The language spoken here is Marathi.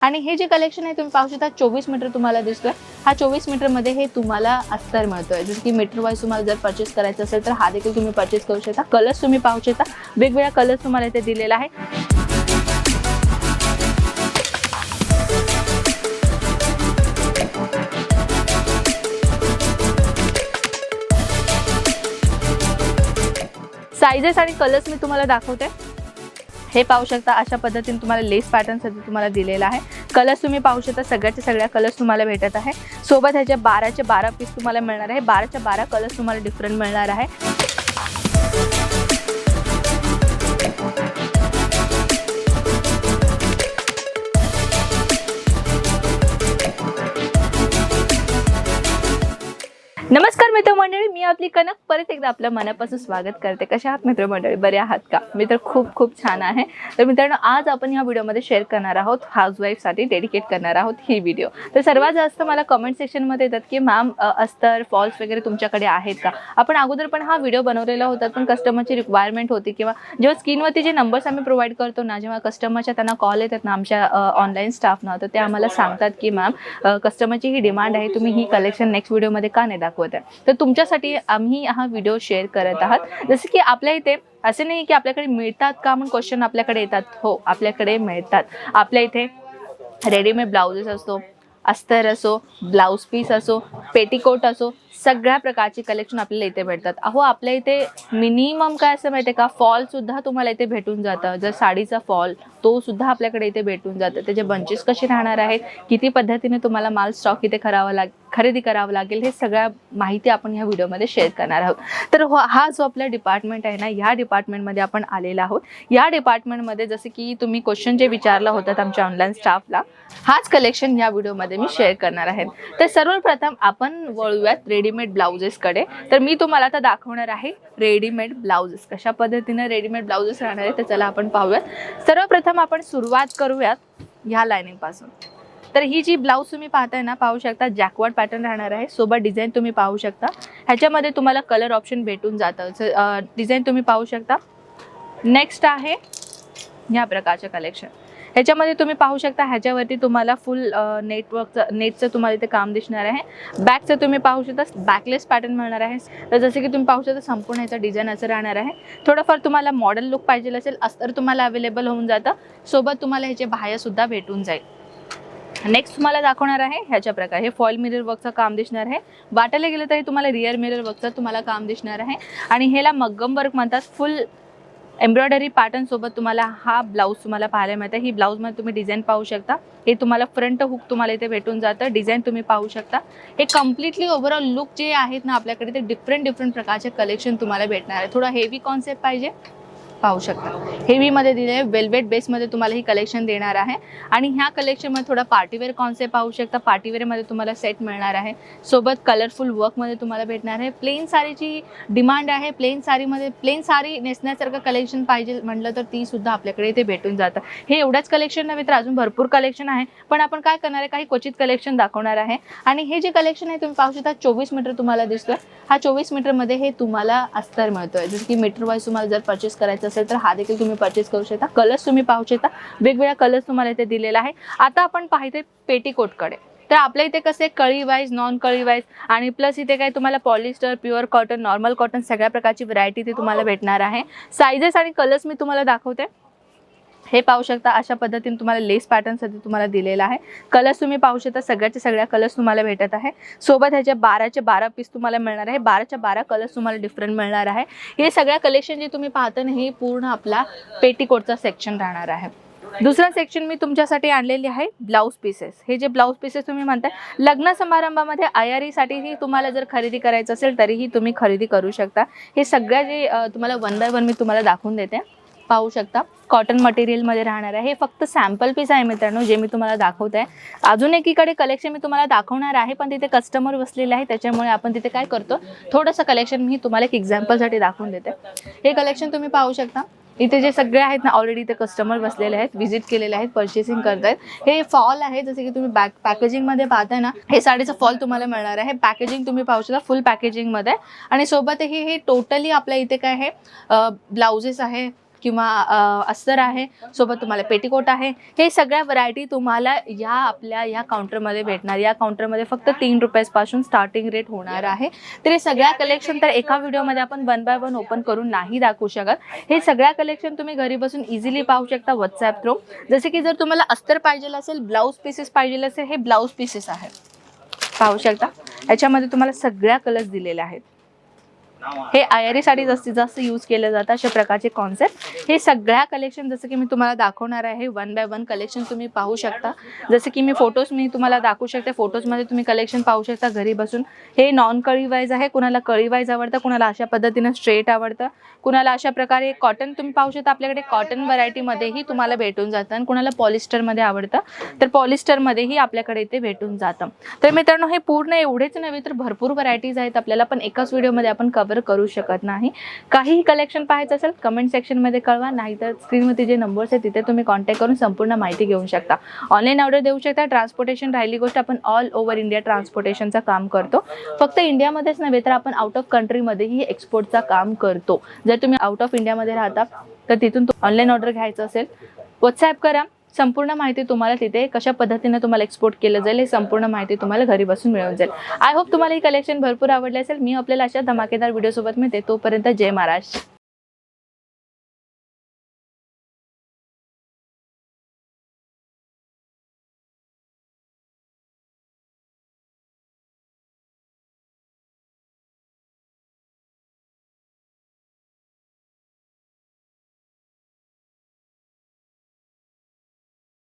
आणि हे जे कलेक्शन आहे तुम्ही पाहू शकता 24 मीटर तुम्हाला दिसतोय। हा 24 मीटर मध्ये हे तुम्हाला अस्तर मिळतोय। जसं की मीटर वाईज तुम्हाला जर परचेस करायचं असेल तर हा देखील तुम्ही परचेस करू शकता। कलर्स तुम्ही पाहू शकता, वेगवेगळ्या कलर्स तुम्हाला इथे दिलेला आहे। साइजेस आणि कलर्स मी तुम्हाला दाखवते। हे पाहू शकता अशा पद्धतीने तुम्हाला लेस पॅटर्न साठी तुम्हाला दिलेला आहे। कलर्स तुम्ही पाहू शकता, सगळ्याचे सगळ्या कलर्स तुम्हाला भेटत आहे। सोबत ह्याचे 12चे 12 पीस तुम्हाला मिळणार आहे। 12च्या 12 कलर्स तुम्हाला डिफरंट मिळणार आहे। नमस्कार मित्रमंडळी, मी आपली कनक परत एकदा आपल्या मनापासून स्वागत करते। कशा आहात मित्रमंडळी, बरे आहात का? मी तर खूप छान आहे। तर मित्रांनो, आज आपण या व्हिडिओमध्ये शेअर करणार आहोत हाऊसवाईफ साठी डेडिकेट करणार आहोत ही व्हिडिओ। तर सर्वात जास्त मला कमेंट सेक्शन मध्ये येतात की मॅम अस्तर फॉल्स वगैरे तुमच्याकडे आहेत का? आपण अगोदर पण हा व्हिडिओ बनवलेला होता, पण कस्टमरची रिक्वायरमेंट होती किंवा जेव्हा स्क्रीनवरती जे नंबर्स आम्ही प्रोव्हाइड करतो ना, जेव्हा कस्टमरच्या त्यांना कॉल येतात ना आमच्या ऑनलाईन स्टाफना, तर ते आम्हाला सांगतात की मॅम कस्टमरची ही डिमांड आहे, तुम्ही ही कलेक्शन नेक्स्ट व्हिडिओमध्ये का नाही दाखवत आहे? तर तुमच्यासाठी आम्ही हा व्हिडिओ शेअर करत आहात। जसं की आपल्या इथे असे नाही की आपल्याकडे मिळतात का म्हणून क्वेश्चन आपल्याकडे येतात। हो, आपल्याकडे मिळतात। आपल्या इथे रेडीमेड ब्लाउजेस असतो, अस्तर असो, ब्लाउज पीस असो, पेटीकोट असो, सगळ्या प्रकारची कलेक्शन आपल्याला इथे भेटतात। अहो, आपल्या इथे मिनिमम काय असं माहिती आहे का, फॉल सुद्धा तुम्हाला इथे भेटून जातं। जर साडीचा फॉल तो सुद्धा आपल्याकडे इथे भेटून जातं। त्याचे बंचेस कसे राहणार आहेत, किती पद्धतीने तुम्हाला माल स्टॉक इथे खरेदी करावं लागेल, हे सगळ्या माहिती आपण ह्या व्हिडिओमध्ये शेअर करणार आहोत। तर हा जो आपला डिपार्टमेंट आहे ना, ह्या डिपार्टमेंटमध्ये आपण आलेला आहोत। या डिपार्टमेंटमध्ये जसं की तुम्ही क्वेश्चन जे विचारला होतात आमच्या ऑनलाईन स्टाफला, हाच कलेक्शन या व्हिडिओमध्ये मी शेअर करणार आहे। तर सर्वप्रथम आपण वळूयात रेडीमेड ब्लाउजेसकडे। तर मी तुम्हाला आता दाखवणार आहे रेडीमेड ब्लाउजेस, कशा पद्धतीने रेडीमेड ब्लाउजेस राहणार आहे, तर चला आपण पाहूयात। सर्वप्रथम आपण सुरुवात करूयात ह्या लाइनिंग पासून। तर ही जी ब्लाउज तुम्ही पाहताय ना, पाहू शकता जॅकवर्ड पॅटर्न राहणार आहे। सोबत डिझाईन तुम्ही पाहू शकता, ह्याच्यामध्ये तुम्हाला कलर ऑप्शन भेटून जातं। डिझाईन तुम्ही पाहू शकता। नेक्स्ट आहे ह्या प्रकारचं कलेक्शन। ह्याच्यामध्ये तुम्ही पाहू शकता, ह्याच्यावरती तुम्हाला फुल नेटचं तुम्हाला इथे काम दिसणार आहे। बॅकचं तुम्ही पाहू शकता बॅकलेस पॅटर्न मिळणार आहे। तर जसे की तुम्ही पाहू शकता संपूर्ण ह्याचा डिझाईन असं राहणार आहे। थोडंफार तुम्हाला मॉडल लुक पाहिजे असेल अस्तर तुम्हाला अवेलेबल होऊन जातं। सोबत तुम्हाला ह्याचे बाह्य सुद्धा भेटून जाईल। नेक्स्ट तुम्हाला दाखवणार आहे ह्याच्या प्रकारे हे फॉईल मिरर वर्कचं काम दिसणार आहे। वाटायला गेलं तर हे तुम्हाला रिअर मिरर वर्कचं तुम्हाला काम दिसणार आहे। आणि ह्याला मग्गम वर्क म्हणतात। फुल एम्ब्रॉयडरी पॅटर्न सोबत तुम्हाला हा ब्लाऊज तुम्हाला पाहायला मिळतं। ही ब्लाऊजमध्ये तुम्ही डिझाईन पाहू शकता। हे तुम्हाला फ्रंट हुक तुम्हाला इथे भेटून जातं। डिझाईन तुम्ही पाहू शकता। हे कम्प्लिटली ओव्हरऑल लुक जे आहेत ना आपल्याकडे, ते डिफरंट प्रकारचे कलेक्शन तुम्हाला भेटणार आहे। थोडा हेवी कॉन्सेप्ट पाहिजे, पाहू शकता हेवीमध्ये दिले वेल्वेट बेसमध्ये तुम्हाला ही कलेक्शन देणार आहे। आणि ह्या कलेक्शनमध्ये थोडा पार्टीवेअर कॉन्सेप्ट पाहू शकता। पार्टीवेअरमध्ये तुम्हाला सेट मिळणार आहे। सोबत कलरफुल वर्कमध्ये तुम्हाला भेटणार आहे। प्लेन साडीची डिमांड आहे, प्लेन साडी नेसण्यासारखं कलेक्शन पाहिजे म्हटलं तर ती सुद्धा आपल्याकडे इथे भेटून जातं। हे एवढंच कलेक्शन नव्हे तर अजून भरपूर कलेक्शन आहे, पण आपण काय करणार आहे, काही क्वचित कलेक्शन दाखवणार आहे। आणि हे जे कलेक्शन आहे तुम्ही पाहू शकता 24 मीटर तुम्हाला दिसतोय। हा 24 मीटरमध्ये हे तुम्हाला अस्तर मिळतोय। जसं की मीटर वाईज तुम्हाला जर परचेस करायचं असेल तर हा देखील तुम्ही परचेस करू शकता। कलर्स तुम्ही पाहू शकता, वेगवेगळ्या कलर्स तुम्हाला इथे दिलेला आहे। आता आपण पाहतोय पेटीकोटकडे। तर आपल्या इथे कसे कळी वाईज, नॉन कळी वाईज आणि प्लस इथे काय तुम्हाला polyester, pure cotton, normal cotton सगळ्या प्रकारची व्हरायटी इथे तुम्हाला भेटणार आहे। साइजेस आणि कलर्स मी तुम्हाला दाखवते। हे पाहू शकता अशा पद्धतीने तुम्हाला लेस पॅटर्न साठी तुम्हाला दिलेला आहे। कलर्स तुम्ही पाहू शकता, सगळ्याचे सगळ्या कलर्स तुम्हाला भेटत आहे। सोबत ह्याचे 12चे 12 पीस तुम्हाला मिळणार आहे। 12च्या 12 कलर्स तुम्हाला डिफरंट मिळणार आहे। हे सगळ्या कलेक्शन जे तुम्ही पाहता ना, हे पूर्ण आपला पेटीकोटचा सेक्शन राहणार आहे। दुसरा सेक्शन मी तुमच्यासाठी आणलेली आहे ब्लाउज पीसेस। हे जे ब्लाउज पीसेस तुम्ही म्हणताय लग्न समारंभामध्ये आयारीसाठीही तुम्हाला जर खरेदी करायचं असेल तरीही तुम्ही खरेदी करू शकता। हे सगळ्या जे तुम्हाला वन बाय वन मी तुम्हाला दाखवून देते, पाहू शकता कॉटन मटेरियलमध्ये राहणार आहे। हे फक्त सॅम्पल पीस आहे मित्रांनो, जे मी तुम्हाला दाखवत आहे। अजून एकीकडे कलेक्शन मी तुम्हाला दाखवणार आहे, पण तिथे कस्टमर बसलेले आहे, त्याच्यामुळे आपण तिथे काय करतो, थोडंसं कलेक्शन मी तुम्हाला एक एक्झाम्पलसाठी दाखवून देते। हे कलेक्शन तुम्ही पाहू शकता। इथे जे सगळे आहेत ना ऑलरेडी इथे कस्टमर बसलेले आहेत, व्हिजिट केलेले आहेत, परचेसिंग करतायत। हे फॉल आहे, जसे की तुम्ही पॅकेजिंगमध्ये पाहताय ना, हे साडीचं फॉल तुम्हाला मिळणार आहे। पॅकेजिंग तुम्ही पाहू शकता फुल पॅकेजिंगमध्ये। आणि सोबतही हे टोटली आपल्या इथे काय आहे ब्लाउजेस आहे, किंवा अस्तर आहे, सोबत तुम्हाला पेटीकोट आहे. हे सगळ्या व्हरायटी तुम्हाला आपल्या या काउंटरमध्ये भेटणार. या काउंटरमध्ये फक्त 3 रुपयापासून स्टार्टिंग रेट होणार आहे. तर हे सगळ्या कलेक्शन तर एका व्हिडिओमध्ये आपण 1 बाय 1 ओपन करून नाही दाखवू शकत. हे सगळ्या कलेक्शन तुम्ही घरी बसून इझिली पाहू शकता व्हॉट्सॲप थ्रू. जसे की जर तुम्हाला अस्तर पाहिजे असेल, ब्लाऊज पीसेस पाहिजे असेल, हे ब्लाऊज पीसेस आहेत, पाहू शकता. याच्यामध्ये तुम्हाला सगळ्या कलर्स दिलेले आहेत. हे आयरीसाठी जास्तीत जास्त यूज केलं जातं अशा प्रकारचे कॉन्सेप्ट. हे सगळ्या कलेक्शन जसं की मी तुम्हाला दाखवणार आहे 1 बाय 1 कलेक्शन तुम्ही पाहू शकता. जसं की मी तुम्हाला दाखवू शकते. फोटोजमध्ये तुम्ही कलेक्शन पाहू शकता घरी बसून. हे नॉन कळी वाईज आहे. कुणाला कळी वाईज आवडतं, कुणाला अशा पद्धतीनं स्ट्रेट आवडतं, कुणाला अशा प्रकारे कॉटन तुम्ही पाहू शकता. आपल्याकडे कॉटन व्हरायटीमध्येही तुम्हाला भेटून जातं आणि कुणाला पॉलिस्टरमध्ये आवडतं तर पॉलिस्टरमध्येही आपल्याकडे इथे भेटून जातं. तर मित्रांनो, हे पूर्ण एवढेच नव्हे तर भरपूर व्हरायटीज आहेत आपल्याला, पण एकाच व्हिडिओमध्ये आपण कव्हर करू शकत नाही. काहीही कलेक्शन पाहायचं असेल कमेंट सेक्शनमध्ये कळवा, नाहीतर स्क्रीनवरती जे नंबर्स आहेत तिथे तुम्ही कॉन्टॅक्ट करून संपूर्ण माहिती घेऊ शकता. ऑनलाईन ऑर्डर देऊ शकता. ट्रान्सपोर्टेशन राहिली गोष्ट, आपण ऑल ओव्हर इंडिया ट्रान्सपोर्टेशनचं काम करतो. फक्त इंडियामध्येच नव्हे तर आपण आउट ऑफ कंट्रीमध्येही एक्सपोर्टचं काम करतो. जर तुम्ही आउट ऑफ इंडियामध्ये राहता तर तिथून ऑनलाईन ऑर्डर घ्यायचं असेल, व्हॉट्सॲप करा. संपूर्ण माहिती तुम्हाला तिथे कशा पद्धतीने तुम्हाला एक्सपोर्ट केलं जाईल हे संपूर्ण माहिती तुम्हाला घरी बसून मिळून जाईल. आय होप तुम्हाला ही कलेक्शन भरपूर आवडले असेल. मी आपल्याला अशा धमाकेदार व्हिडिओसोबत मिळते. तोपर्यंत जय महाराष्ट्र.